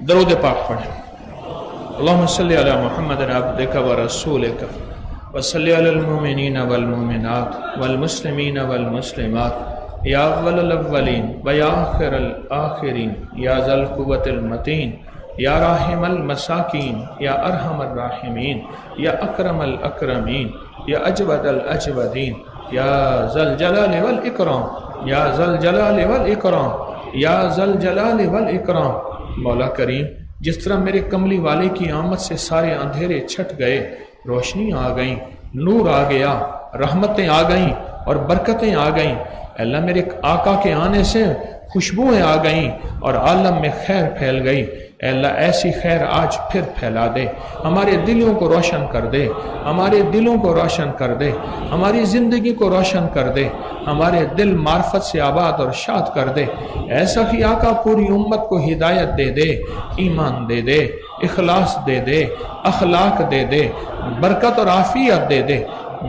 درود پاک پڑھیں۔ اللہم صلی علی محمد عبدک و رسولک و صلی علی المؤمنین والمؤمنات والمسلمین والمسلمات یا اول الاولین و یا آخر الآخرین یا ذا القوة المتین یا راحم المساکین یا ارحم الراحمین یا اکرم الاکرمین یا اجود الاجودین یا ذا الجلال والاکرام یا ذا الجلال والاکرام یا ذا الجلال والاکرام۔ مولا کریم، جس طرح میرے کملی والے کی آمد سے سارے اندھیرے چھٹ گئے، روشنی آ گئیں، نور آ گیا، رحمتیں آ گئیں اور برکتیں آ گئیں، اللہ میرے آقا کے آنے سے خوشبوئیں آ گئیں اور عالم میں خیر پھیل گئی۔ اے اللہ ایسی خیر آج پھر پھیلا دے، ہمارے دلوں کو روشن کر دے، ہمارے دلوں کو روشن کر دے، ہماری زندگی کو روشن کر دے، ہمارے دل معرفت سے آباد اور شاد کر دے۔ ایسا ہی آقا پوری امت کو ہدایت دے دے، ایمان دے دے، اخلاص دے دے، اخلاق دے دے، برکت اور عافیت دے دے۔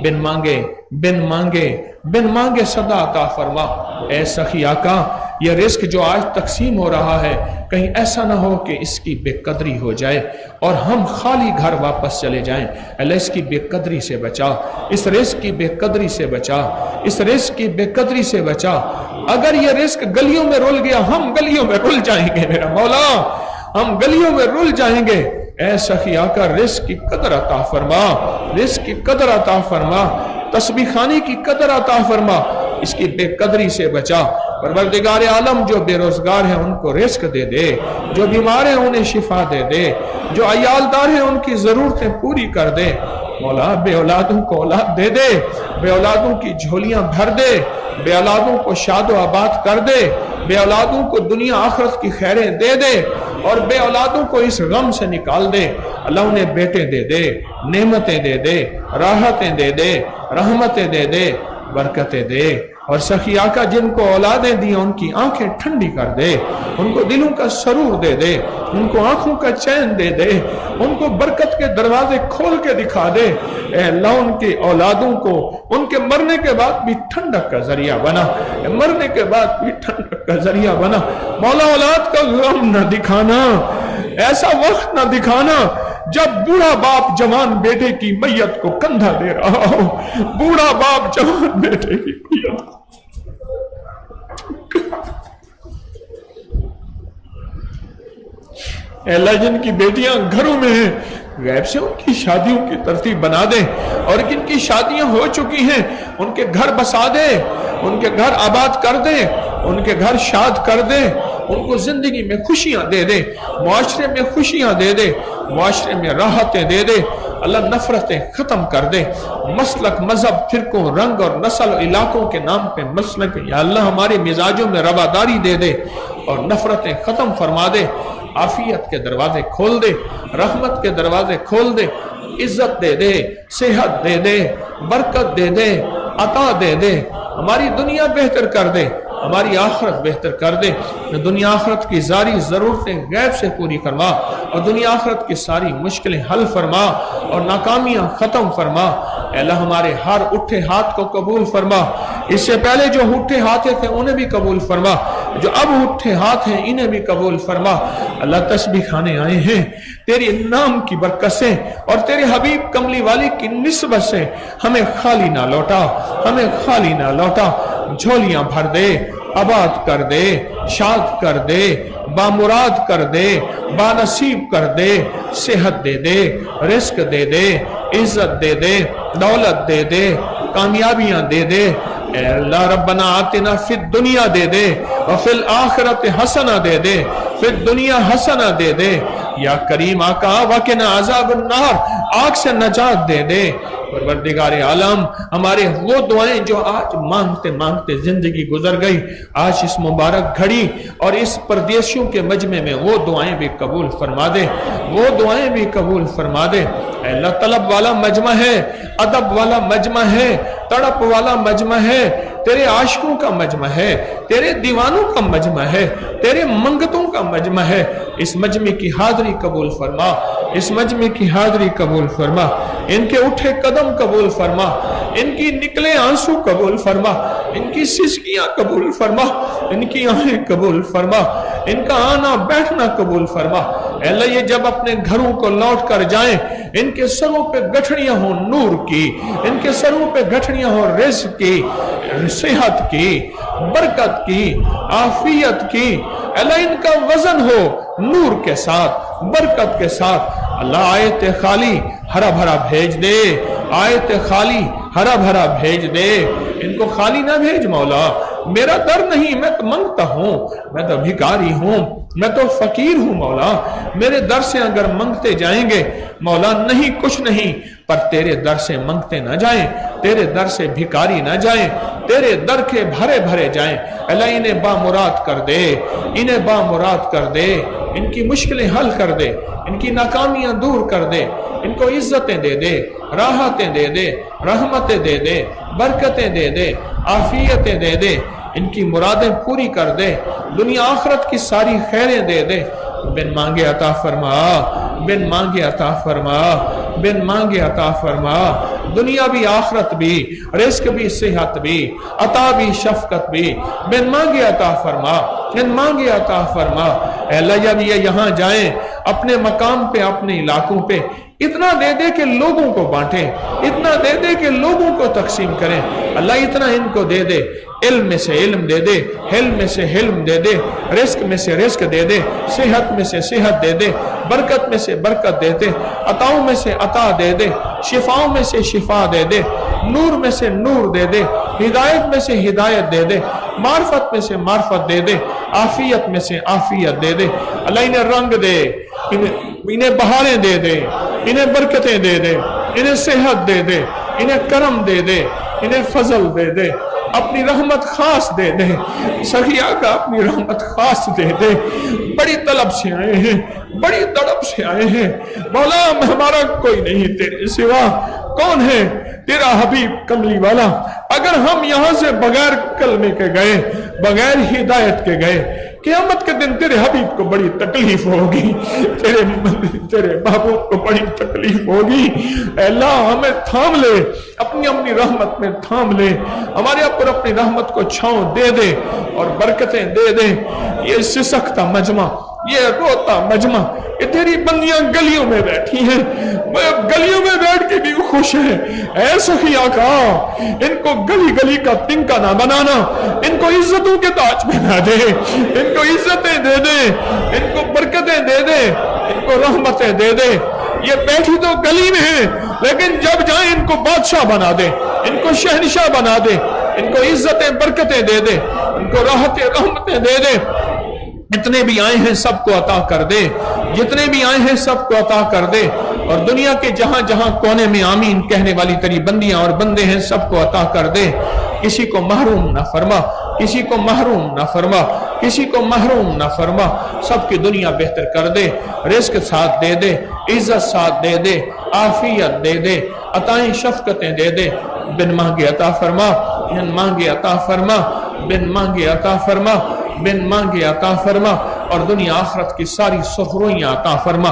بن مانگے بن مانگے بن مانگے صدا عطا فرما۔ اے سخی آقا، یہ رزق جو آج تقسیم ہو رہا ہے، کہیں ایسا نہ ہو کہ اس کی بے قدری ہو جائے اور ہم خالی گھر واپس چلے جائیں۔ اللہ اس کی بے قدری سے بچا، اس رزق کی بے قدری سے بچا، اس رزق کی بے قدری سے بچا۔ اگر یہ رزق گلیوں میں رل گیا، ہم گلیوں میں رل جائیں گے میرا مولا، ہم گلیوں میں رل جائیں گے۔ اے سخی آقا، رزق کی قدر عطا فرما، رزق کی قدر عطا فرما، تسبیح خانے کی قدر عطا فرما، اس کی بے قدری سے بچا۔ پروردگار عالم، جو بے روزگار ہیں ان کو رزق دے دے، جو بیمار ہیں انہیں شفا دے دے، جو عیالدار ہیں ان کی ضرورتیں پوری کر دے۔ مولا بے اولادوں کو اولاد دے دے، بے اولادوں کی جھولیاں بھر دے، بے اولادوں کو شاد و آباد کر دے، بے اولادوں کو دنیا آخرت کی خیریں دے دے اور بے اولادوں کو اس غم سے نکال دے۔ اللہ انہیں بیٹے دے دے، نعمتیں دے دے، راحتیں دے دے، رحمتیں دے دے، برکتیں دے۔ اور سخی آقا، جن کو اولادیں دی ان کی آنکھیں ٹھنڈی کر دے، ان کو دلوں کا سرور دے دے، ان کو آنکھوں کا چین دے دے، ان کو برکت کے دروازے کھول کے دکھا دے۔ اے اللہ، ان کے اولادوں کو ان کے مرنے کے بعد بھی ٹھنڈک کا ذریعہ بنا، مرنے کے بعد بھی ٹھنڈک کا ذریعہ بنا۔ مولا اولاد کا غم نہ دکھانا، ایسا وقت نہ دکھانا جب بوڑھا باپ جوان بیٹے کی میت کو کندھا دے رہا ہو، بوڑھا باپ جوان بیٹے کی میت۔ اے اللہ، جن کی بیٹیاں گھروں میں ہیں، غیب سے ان کی شادیوں کی ترتیب بنا دے، اور جن کی شادیاں ہو چکی ہیں ان کے گھر بسا دے، ان کے گھر آباد کر دے، ان کے گھر شاد کر دے، ان کو زندگی میں خوشیاں دے دے، معاشرے میں خوشیاں دے دے، معاشرے میں راحتیں دے دے۔ اللہ نفرتیں ختم کر دے، مسلک، مذہب، فرقوں، رنگ اور نسل و علاقوں کے نام پہ مسلک، یا اللہ ہمارے مزاجوں میں رواداری دے دے اور نفرتیں ختم فرما دے۔ عافیت کے دروازے کھول دے، رحمت کے دروازے کھول دے، عزت دے دے، صحت دے دے، برکت دے دے، عطا دے دے، ہماری دنیا بہتر کر دے، ہماری آخرت بہتر کر دے۔ دنیا آخرت کی ساری ضرورتیں غیب سے پوری فرما اور دنیا آخرت کی ساری مشکلیں حل فرما اور ناکامیاں ختم فرما۔ اے اللہ، ہمارے ہر اٹھے ہاتھ کو قبول فرما، اس سے پہلے جو اٹھے ہاتھ تھے انہیں بھی قبول فرما، جو اب اٹھے ہاتھ ہیں انہیں بھی قبول فرما۔ اللہ، تسبیح کھانے آئے ہیں تیری نام کی برکت سے اور تیرے حبیب کملی والی کی نسبت سے، ہمیں خالی نہ لوٹا، ہمیں خالی نہ لوٹا، جھولیاں بھر دے، آباد کر دے، شاد کر دے، بامراد کر دے، بانصیب کر دے، صحت دے دے، رزق دے دے، عزت دے دے، دولت دے دے، کامیابیاں دے دے۔ اے اللہ ربنا آتنا فی الدنیا دے دے وفی الآخرت حسنہ دے دے، فی الدنیا حسنہ دے دے۔ یا کریم آقا، وقنا عذاب النار، آگ سے نجات دے دے۔ پروردگار عالم، ہمارے وہ دعائیں جو آج مانگتے مانگتے زندگی گزر گئی، آج اس مبارک گھڑی اور اس پردیسیوں کے مجمع میں وہ دعائیں بھی قبول فرما دے، وہ دعائیں بھی قبول فرما دے۔ اے اللہ، طلب والا مجمع ہے، ادب والا مجمع ہے، تڑپ والا مجمع ہے، تیرے عاشقوں کا مجمع ہے، تیرے دیوانوں کا مجمع ہے، تیرے منگتوں کا مجمع ہے۔ اس مجمع کی حاضری قبول فرما، اس مجمع کی حاضری قبول فرما، ان کے اٹھے قدم قبول فرما، ان کی نکلے آنسو قبول فرما، ان کی سسکیاں قبول فرما، ان کی آنکھیں قبول فرما، ان کا آنا بیٹھنا قبول فرما۔ اے اللہ یہ جب اپنے گھروں کو لوٹ کر جائیں، ان کے سروں پہ گٹھڑیاں ہوں نور کی، ان کے سروں پہ گٹھڑیاں ہوں رزق کی، صحت کی، برکت کی، عافیت کی۔ اللہ ان کا وزن ہو نور کے ساتھ، برکت کے ساتھ۔ اللہ آیت خالی ہرا بھرا بھیج دے، آیت خالی ہرا بھرا بھیج دے، ان کو خالی نہ بھیج مولا۔ میرا در نہیں، میں تو منگتا ہوں، میں تو بھکاری ہوں، میں تو فقیر ہوں مولا۔ میرے در سے اگر منگتے جائیں گے مولا نہیں کچھ نہیں، پر تیرے در سے منگتے نہ جائیں، تیرے در سے بھکاری نہ جائیں، تیرے در کے بھرے بھرے جائیں۔ اللہ انہیں بامراد کر دے، انہیں بامراد کر دے، ان کی مشکلیں حل کر دے، ان کی ناکامیاں دور کر دے، ان کو عزتیں دے دے، راحتیں دے دے، رحمتیں دے دے، برکتیں دے دے، عافیتیں دے دے، ان کی مرادیں پوری کر دے، دنیا آخرت کی ساری خیریں دے دے۔ بن مانگے عطا فرما، بن مانگے عطا فرما، بن مانگے عطا فرما، دنیا بھی آخرت بھی، رزق بھی، صحت بھی، عطا بھی، شفقت بھی، بن مانگے عطا فرما، بن مانگے عطا فرما۔ اے اللہ جب یہ یہاں جائیں اپنے مقام پہ، اپنے علاقوں پہ، اتنا دے دے کہ لوگوں کو بانٹیں، اتنا دے دے کہ لوگوں کو تقسیم کریں۔ اللہ اتنا ان کو دے دے، علم میں سے علم دے دے، حلم میں سے حلم دے دے، رزق میں سے رزق دے دے، صحت میں سے صحت دے دے، برکت میں سے برکت دے دے، عطاؤں میں سے عطا دے دے، شفاؤں میں سے شفا دے دے، نور میں سے نور دے دے، ہدایت میں سے ہدایت دے دے، معرفت میں سے معرفت دے دے، عافیت میں سے عافیت دے دے۔ اللہ انہیں رنگ دے، انہیں بہاریں دے دے، انہیں برکتیں دے دے، انہیں صحت دے دے، انہیں کرم دے دے، انہیں فضل دے دے، اپنی رحمت خاص دے دے، سخی آقا اپنی رحمت خاص دے دے۔ بڑی طلب سے آئے ہیں، بڑی تڑپ سے آئے ہیں مولا، ہمارا کوئی نہیں تیرے سوا، کون ہے تیرا حبیب کملی والا۔ اگر ہم یہاں سے بغیر کلمے کے گئے، بغیر ہدایت کے گئے، قیامت کے دن تیرے حبیب کو بڑی تکلیف ہوگی، تیرے محبوب کو بڑی تکلیف ہوگی۔ اے اللہ ہمیں تھام لے، اپنی اپنی رحمت میں تھام لے، ہمارے اوپر اپنی رحمت کو چھاؤں دے دے اور برکتیں دے دے۔ یہ سسکتا مجمع، یہ روتا مجمع، یہ تیری بندیاں گلیوں میں بیٹھی ہیں، گلیوں میں بیٹھ کے بھی خوش ہیں۔ اے سخی آقا ان کو گلی گلی کا تنکا نہ بنانا، ان کو عزتوں کے تاج بنا دے، ان کو عزتیں دے دے، ان کو برکتیں دے دے، ان کو رحمتیں دے دے۔ یہ بیٹھی تو گلی میں ہیں لیکن جب جائیں ان کو بادشاہ بنا دے، ان کو شہنشاہ بنا دے، ان کو عزتیں برکتیں دے دے، ان کو راحتیں رحمتیں دے دے۔ جتنے بھی آئے ہیں سب کو عطا کر دے، جتنے بھی آئے ہیں سب کو عطا کر دے، اور دنیا کے جہاں جہاں کونے میں آمین کہنے والی تیری بندیاں اور بندے ہیں سب کو عطا کر دے۔ کسی کو محروم نہ فرما، کسی کو محروم نہ فرما، کسی کو محروم نہ فرما، سب کی دنیا بہتر کر دے، رزق ساتھ دے دے، عزت ساتھ دے دے، عافیت دے دے، عطائیں شفقتیں دے دے۔ بن مانگے عطا فرما، بن مانگے عطا فرما، بن مانگے عطا فرما، بن مانگے عطا فرما، اور دنیا آخرت کی ساری سخرویاں عطا فرما۔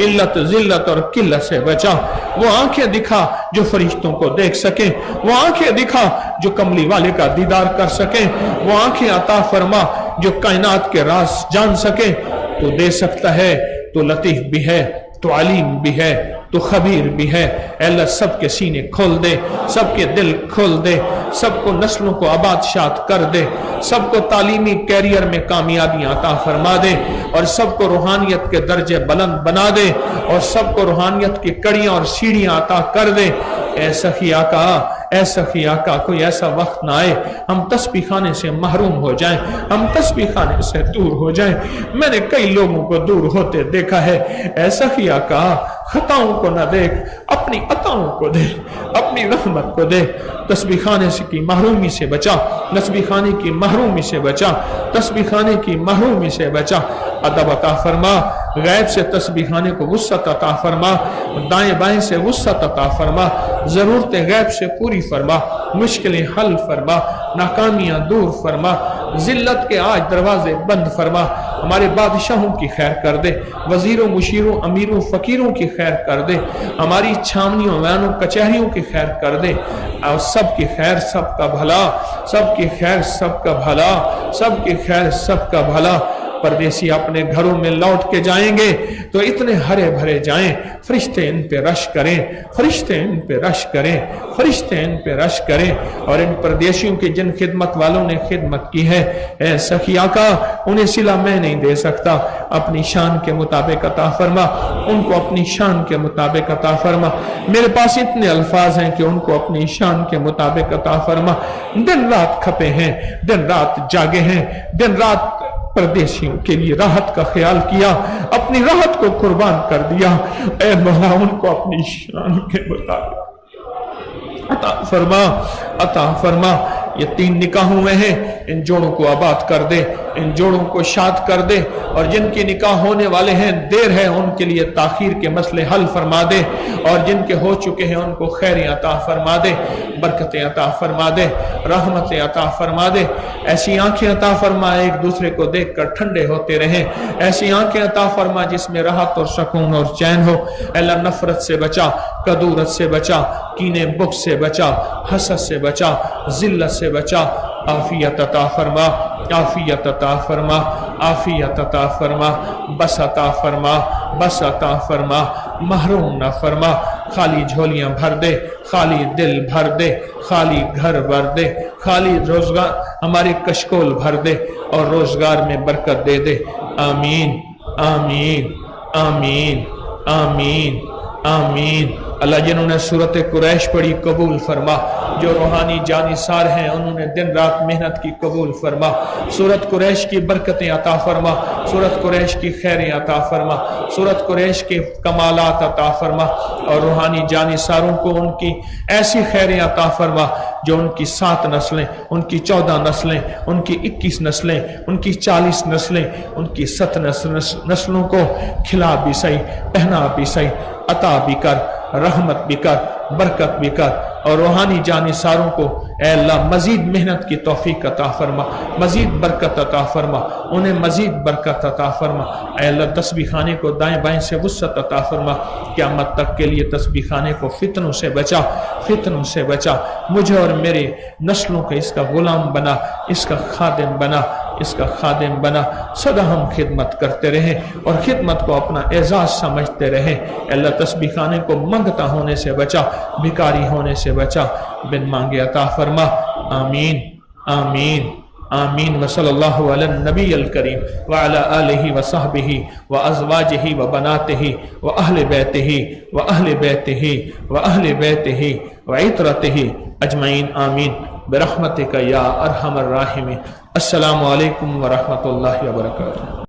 علت ذلت اور قلت سے بچا، وہ آنکھیں دکھا جو فرشتوں کو دیکھ سکیں، وہ آنکھیں دکھا جو کملی والے کا دیدار کر سکیں، وہ آنکھیں عطا فرما جو کائنات کے راز جان سکیں۔ تو دے سکتا ہے، تو لطیف بھی ہے، تو علیم بھی ہے، تو خبیر بھی ہے۔ اے اللہ سب کے سینے کھول دے، سب کے دل کھول دے، سب کو نسلوں کو آباد شاد کر دے، سب کو تعلیمی کیریئر میں کامیابیاں عطا فرما دے، اور سب کو روحانیت کے درجے بلند بنا دے، اور سب کو روحانیت کی کڑیاں اور سیڑھیاں عطا کر دے۔ اے سخی آقا، اے سخی آقا، کوئی ایسا وقت نہ آئے ہم تسبیح خانے سے محروم ہو جائیں، ہم تسبیح خانے سے دور ہو جائیں۔ میں نے کئی لوگوں کو دور ہوتے دیکھا ہے۔ اے سخی آقا خطاؤں کو نہ دیکھ، اپنی عطاؤں کو دے، اپنی رحمت کو دے۔ تسبیح خانے کی محرومی سے بچا، تسبیح خانے کی محرومی سے بچا، تسبیح خانے کی محرومی سے بچا۔ ادب عطا فرما، غیب سے تسبیح خانے کو وسعت عطا فرما، دائیں بائیں سے وسعت عطا فرما، ضرورتیں غیب سے پوری فرما، مشکلیں حل فرما، ناکامیاں دور فرما، ذلت کے آج دروازے بند فرما، ہمارے بادشاہوں کی خیر کر دے، وزیروں مشیروں امیروں فقیروں کی خیر کر دے، ہماری چھاونیوں ویانوں کچہریوں کی خیر کر دے، اور سب کی خیر سب کا بھلا، سب کی خیر سب کا بھلا، سب کی خیر سب کا بھلا۔ پردیسی اپنے گھروں میں لوٹ کے جائیں گے تو اتنے ہرے بھرے جائیں، فرشتے ان پہ رش کریں، فرشتے ان پہ رش کریں، فرشتے ان پہ رش کریں، اور ان پردیسیوں کی جن خدمت والوں نے خدمت کی ہے، اے سخی آقا انہیں صلہ میں نہیں دے سکتا، اپنی شان کے مطابق عطا فرما، ان کو اپنی شان کے مطابق عطا فرما۔ میرے پاس اتنے الفاظ ہیں کہ ان کو اپنی شان کے مطابق عطا فرما۔ دن رات کھپے ہیں، دن رات جاگے ہیں، دن رات پردیسیوں کے لیے راحت کا خیال کیا، اپنی راحت کو قربان کر دیا، اے مولا ان کو اپنی شان کے مطابق عطا فرما، عطا فرما۔ یہ 3 نکاح ہوئے ہیں، ان جوڑوں کو آباد کر دے، ان جوڑوں کو شاد کر دے، اور جن کے نکاح ہونے والے ہیں دیر ہے ان کے لیے تاخیر کے مسئلے حل فرما دے، اور جن کے ہو چکے ہیں ان کو خیریں عطا فرما دے، برکتیں عطا فرما دے، رحمتیں عطا فرما دے، ایسی آنکھیں عطا فرما ایک دوسرے کو دیکھ کر ٹھنڈے ہوتے رہیں، ایسی آنکھیں عطا فرما جس میں راحت اور سکون اور چین ہو۔ اے اللہ نفرت سے بچا، کدورت سے بچا، کینے بغض سے بچا، حسد سے بچا، ذلت سے بچا، عافیت عطا فرما، عافیت عطا فرما، عافیت عطا فرما، بس عطا فرما، بس عطا فرما، محروم نہ فرما، خالی جھولیاں بھر دے، خالی دل بھر دے، خالی گھر بھر دے، خالی روزگار ہمارے کشکول بھر دے، اور روزگار میں برکت دے دے۔ آمین آمین آمین آمین آمین۔ اللہ جنہوں نے سورت قریش پڑھی قبول فرما، جو روحانی جانثار ہیں انہوں نے دن رات محنت کی قبول فرما، سورت قریش کی برکتیں عطا فرما، سورت قریش کی خیریں عطا فرما، سورت قریش کے کمالات عطا فرما، اور روحانی جانثاروں کو ان کی ایسی خیریں عطا فرما جو ان کی 7 نسلیں، ان کی 14 نسلیں، ان کی 21 نسلیں، ان کی 40 نسلیں، ان کی 7 نسلوں کو کھلا بھی صحیح، پہنا بھی صحیح، عطا بھی کر، رحمت بھی کر، برکت بھی کر، اور روحانی جانثاروں کو اے اللہ مزید محنت کی توفیق عطا فرما، مزید برکت عطا فرما، انہیں مزید برکت عطا فرما۔ اے اللہ تسبیح خانے کو دائیں بائیں سے وسعت عطا فرما، قیامت تک کے لیے تسبیح خانے کو فتنوں سے بچا، فتنوں سے بچا، مجھے اور میرے نسلوں کا اس کا غلام بنا، اس کا خادم بنا، اس کا خادم بنا، سدا ہم خدمت کرتے رہیں اور خدمت کو اپنا اعزاز سمجھتے رہیں۔ اللہ تسبیح خانے کو منگتا ہونے سے بچا، بھکاری ہونے سے بچا، بن مانگے عطا فرما۔ آمین آمین آمین۔ وصلی اللہ علی النبی الکریم وعلی آلہ وصحبہ وازواجہ وبناتہ واہل بیتہ واہل بیتہ واہل بیتہ وعترتہ اجمعین آمین برحمتک یا ارحم الراحمین۔ السلام علیکم ورحمۃ اللہ وبرکاتہ۔